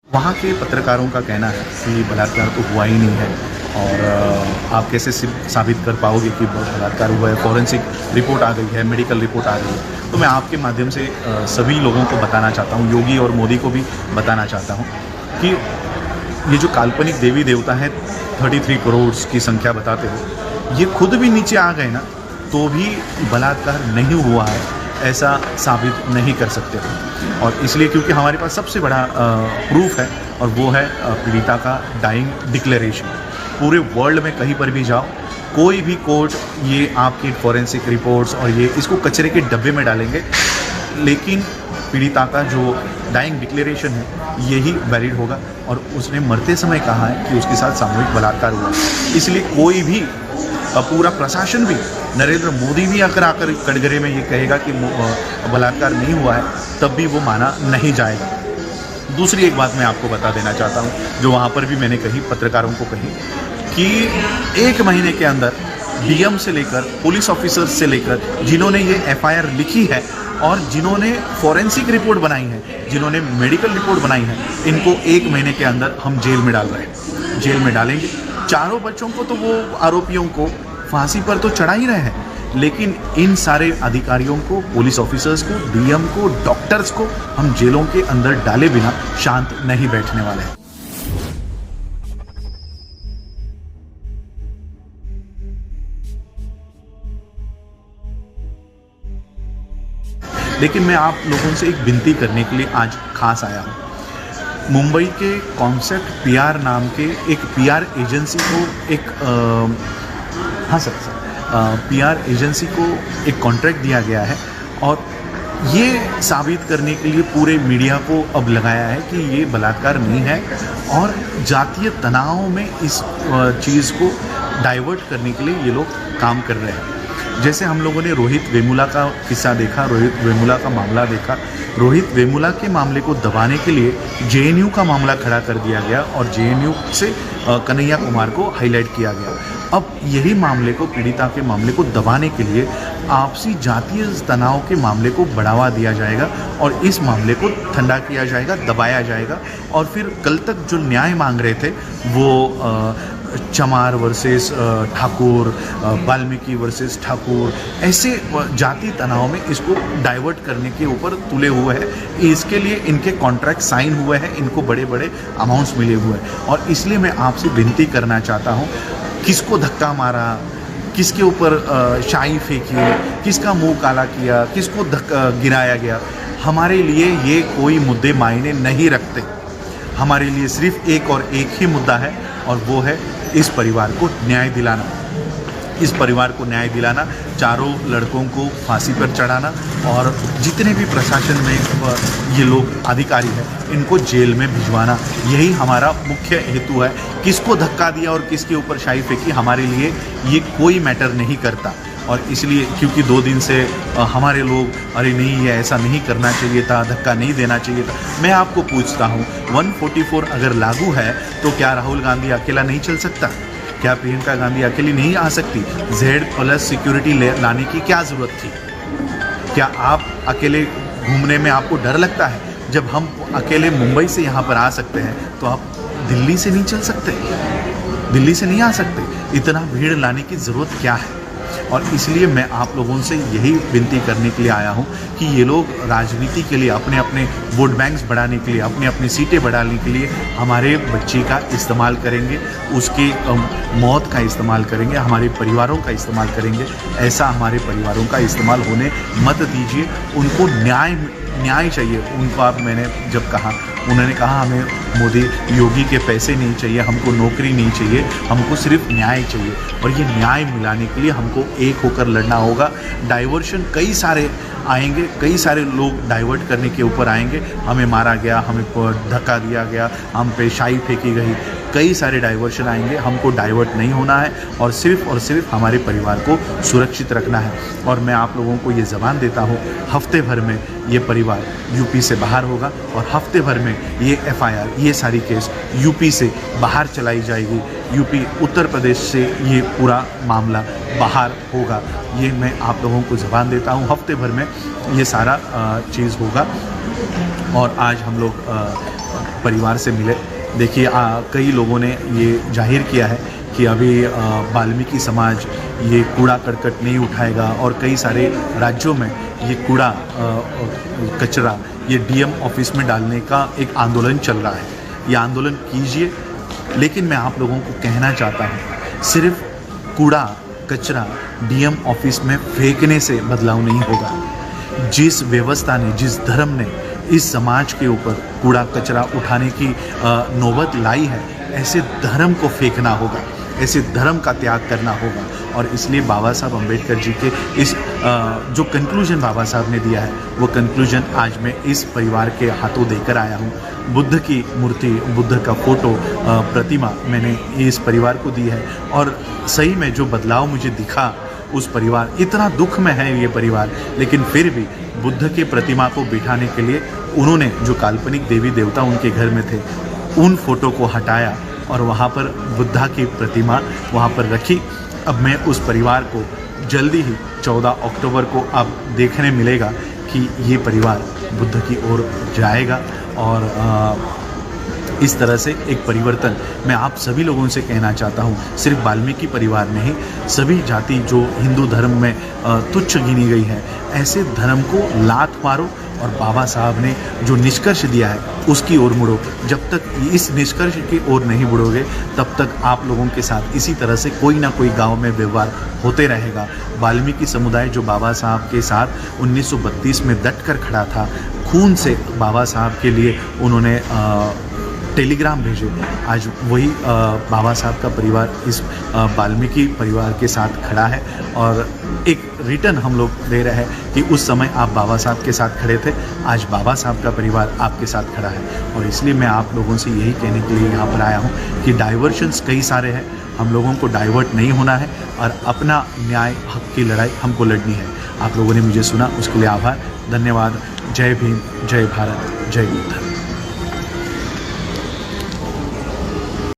वहाँ के पत्रकारों का कहना है कि बलात्कार तो हुआ ही नहीं है और आप कैसे साबित कर पाओगे कि बलात्कार हुआ है। फॉरेंसिक रिपोर्ट आ गई है, मेडिकल रिपोर्ट आ गई है। तो मैं आपके माध्यम से सभी लोगों को बताना चाहता हूँ, योगी और मोदी को भी बताना चाहता हूँ कि ये जो काल्पनिक देवी देवता है 33 करोड़ की संख्या बताते हो, ये खुद भी नीचे आ गए ना तो भी बलात्कार नहीं हुआ है ऐसा साबित नहीं कर सकते। और इसलिए क्योंकि हमारे पास सबसे बड़ा प्रूफ है और वो है पीड़िता का डाइंग डिक्लेरेशन। पूरे वर्ल्ड में कहीं पर भी जाओ, कोई भी कोर्ट ये आपकी फॉरेंसिक रिपोर्ट्स और ये इसको कचरे के डब्बे में डालेंगे, लेकिन पीड़िता का जो डाइंग डिक्लेरेशन है यही वैलिड होगा। और उसने मरते समय कहा है कि उसके साथ सामूहिक बलात्कार हुआ। इसलिए कोई भी पूरा प्रशासन भी, नरेंद्र मोदी भी अगर आकर कटघरे में ये कहेगा कि बलात्कार नहीं हुआ है, तब भी वो माना नहीं जाएगा। दूसरी एक बात मैं आपको बता देना चाहता हूँ, जो वहाँ पर भी मैंने कही, पत्रकारों को कही, कि 1 महीने के अंदर डीएम से लेकर पुलिस ऑफिसर्स से लेकर जिन्होंने ये एफआईआर लिखी है और जिन्होंने फॉरेंसिक रिपोर्ट बनाई है, जिन्होंने मेडिकल रिपोर्ट बनाई है, इनको 1 महीने के अंदर हम जेल में डाल रहे हैं, जेल में डालेंगे। चारों बच्चों को तो वो आरोपियों को फांसी पर तो चढ़ा ही रहे हैं, लेकिन इन सारे अधिकारियों को, पुलिस ऑफिसर्स को, डीएम को, डॉक्टर्स को हम जेलों के अंदर डाले बिना शांत नहीं बैठने वाले हैं। लेकिन मैं आप लोगों से एक विनती करने के लिए आज खास आया हूँ। मुंबई के कॉन्सेप्ट पीआर नाम के एक पीआर एजेंसी को पीआर एजेंसी को एक कॉन्ट्रैक्ट दिया गया है और ये साबित करने के लिए पूरे मीडिया को अब लगाया है कि ये बलात्कार नहीं है और जातीय तनाव में इस चीज़ को डाइवर्ट करने के लिए ये लोग काम कर रहे हैं। जैसे हम लोगों ने रोहित वेमुला का किस्सा देखा, रोहित वेमुला का मामला देखा। रोहित वेमुला के मामले को दबाने के लिए जेएनयू का मामला खड़ा कर दिया गया और जेएनयू से कन्हैया कुमार को हाईलाइट किया गया। अब यही मामले को, पीड़िता के मामले को दबाने के लिए आपसी जातीय तनाव के मामले को बढ़ावा दिया जाएगा और इस मामले को ठंडा किया जाएगा, दबाया जाएगा। और फिर कल तक जो न्याय मांग रहे थे वो चमार वर्सेस ठाकुर, वाल्मीकि वर्सेस ठाकुर, ऐसे जाति तनाव में इसको डाइवर्ट करने के ऊपर तुले हुए हैं। इसके लिए इनके कॉन्ट्रैक्ट साइन हुए हैं, इनको बड़े बड़े अमाउंट्स मिले हुए हैं। और इसलिए मैं आपसे विनती करना चाहता हूँ, किसको धक्का मारा, किसके ऊपर शाई फेंकी, किसका मुंह काला किया, किसको गिराया गया, हमारे लिए ये कोई मुद्दे मायने नहीं रखते। हमारे लिए सिर्फ एक और एक ही मुद्दा है और वो है इस परिवार को न्याय दिलाना। इस परिवार को न्याय दिलाना, चारों लड़कों को फांसी पर चढ़ाना और जितने भी प्रशासन में ये लोग अधिकारी हैं इनको जेल में भिजवाना। यही हमारा मुख्य हेतु है। किसको धक्का दिया और किसके ऊपर शाई फेंकी, हमारे लिए ये कोई मैटर नहीं करता। और इसलिए क्योंकि 2 दिन से हमारे लोग, अरे नहीं ये ऐसा नहीं करना चाहिए था, धक्का नहीं देना चाहिए था। मैं आपको पूछता हूँ, 144 अगर लागू है तो क्या राहुल गांधी अकेला नहीं चल सकता? क्या प्रियंका गांधी अकेली नहीं आ सकती? Z+ सिक्योरिटी लाने की क्या ज़रूरत थी? क्या आप अकेले घूमने में आपको डर लगता है? जब हम अकेले मुंबई से यहाँ पर आ सकते हैं तो आप दिल्ली से नहीं चल सकते? दिल्ली से नहीं आ सकते? इतना भीड़ लाने की ज़रूरत क्या है? और इसलिए मैं आप लोगों से यही विनती करने के लिए आया हूँ कि ये लोग राजनीति के लिए, अपने अपने वोट बैंक्स बढ़ाने के लिए, अपने अपनी सीटें बढ़ाने के लिए हमारे बच्चे का इस्तेमाल करेंगे, उसकी मौत का इस्तेमाल करेंगे, हमारे परिवारों का इस्तेमाल करेंगे। ऐसा हमारे परिवारों का इस्तेमाल होने मत दीजिए। उनको न्याय चाहिए। उनको आप, मैंने जब कहा, उन्होंने कहा हमें मोदी योगी के पैसे नहीं चाहिए, हमको नौकरी नहीं चाहिए, हमको सिर्फ न्याय चाहिए। और ये न्याय मिलाने के लिए हमको एक होकर लड़ना होगा। डाइवर्शन कई सारे आएंगे, कई सारे लोग डाइवर्ट करने के ऊपर आएंगे। हमें मारा गया, हमें धक्का दिया गया, हम पे शाई फेंकी गई, कई सारे डाइवर्शन आएंगे। हमको डाइवर्ट नहीं होना है और सिर्फ हमारे परिवार को सुरक्षित रखना है। और मैं आप लोगों को ये ज़बान देता हूँ, हफ्ते भर में ये परिवार यूपी से बाहर होगा और हफ्ते भर में ये एफआईआर, ये सारी केस यूपी से बाहर चलाई जाएगी। यूपी, उत्तर प्रदेश से ये पूरा मामला बाहर होगा। ये मैं आप लोगों को ज़बान देता हूँ, हफ्ते भर में ये सारा चीज़ होगा। और आज हम लोग परिवार से मिले। देखिए कई लोगों ने ये जाहिर किया है कि अभी वाल्मीकि समाज ये कूड़ा करकट नहीं उठाएगा और कई सारे राज्यों में ये कूड़ा कचरा ये डीएम ऑफिस में डालने का एक आंदोलन चल रहा है। ये आंदोलन कीजिए, लेकिन मैं आप लोगों को कहना चाहता हूँ सिर्फ कूड़ा कचरा डीएम ऑफिस में फेंकने से बदलाव नहीं होगा। जिस व्यवस्था ने, जिस धर्म ने इस समाज के ऊपर कूड़ा कचरा उठाने की नौबत लाई है, ऐसे धर्म को फेंकना होगा, ऐसे धर्म का त्याग करना होगा। और इसलिए बाबा साहब अम्बेडकर जी के इस जो कंक्लूजन बाबा साहब ने दिया है, वो कंक्लूजन आज मैं इस परिवार के हाथों देकर आया हूँ। बुद्ध की मूर्ति, बुद्ध का फोटो, प्रतिमा मैंने इस परिवार को दी है। और सही में जो बदलाव मुझे दिखा उस परिवार, इतना दुख में है ये परिवार, लेकिन फिर भी बुद्ध के प्रतिमा को बिठाने के लिए उन्होंने जो काल्पनिक देवी देवता उनके घर में थे, उन फोटो को हटाया और वहाँ पर बुद्धा की प्रतिमा वहाँ पर रखी। अब मैं उस परिवार को जल्दी ही 14 अक्टूबर को अब देखने मिलेगा कि ये परिवार बुद्ध की ओर जाएगा। और इस तरह से एक परिवर्तन मैं आप सभी लोगों से कहना चाहता हूँ। सिर्फ वाल्मीकि परिवार नहीं, सभी जाति जो हिंदू धर्म में तुच्छ गिनी गई है, ऐसे धर्म को लात मारो और बाबा साहब ने जो निष्कर्ष दिया है उसकी ओर मुड़ो। जब तक इस निष्कर्ष की ओर नहीं मुड़ोगे, तब तक आप लोगों के साथ इसी तरह से कोई ना कोई गांव में व्यवहार होते रहेगा। वाल्मीकि समुदाय जो बाबा साहब के साथ 1932 में डट कर खड़ा था, खून से बाबा साहब के लिए उन्होंने टेलीग्राम भेजे, आज वही बाबा साहब का परिवार इस वाल्मीकि परिवार के साथ खड़ा है। और एक रिटर्न हम लोग दे रहे हैं कि उस समय आप बाबा साहब के साथ खड़े थे, आज बाबा साहब का परिवार आपके साथ खड़ा है। और इसलिए मैं आप लोगों से यही कहने के लिए यहाँ पर आया हूँ कि डाइवर्शंस कई सारे हैं, हम लोगों को डाइवर्ट नहीं होना है और अपना न्याय हक की लड़ाई हमको लड़नी है। आप लोगों ने मुझे सुना, उसके लिए आभार, धन्यवाद। जय भीम, जय भारत, जय बुद्ध।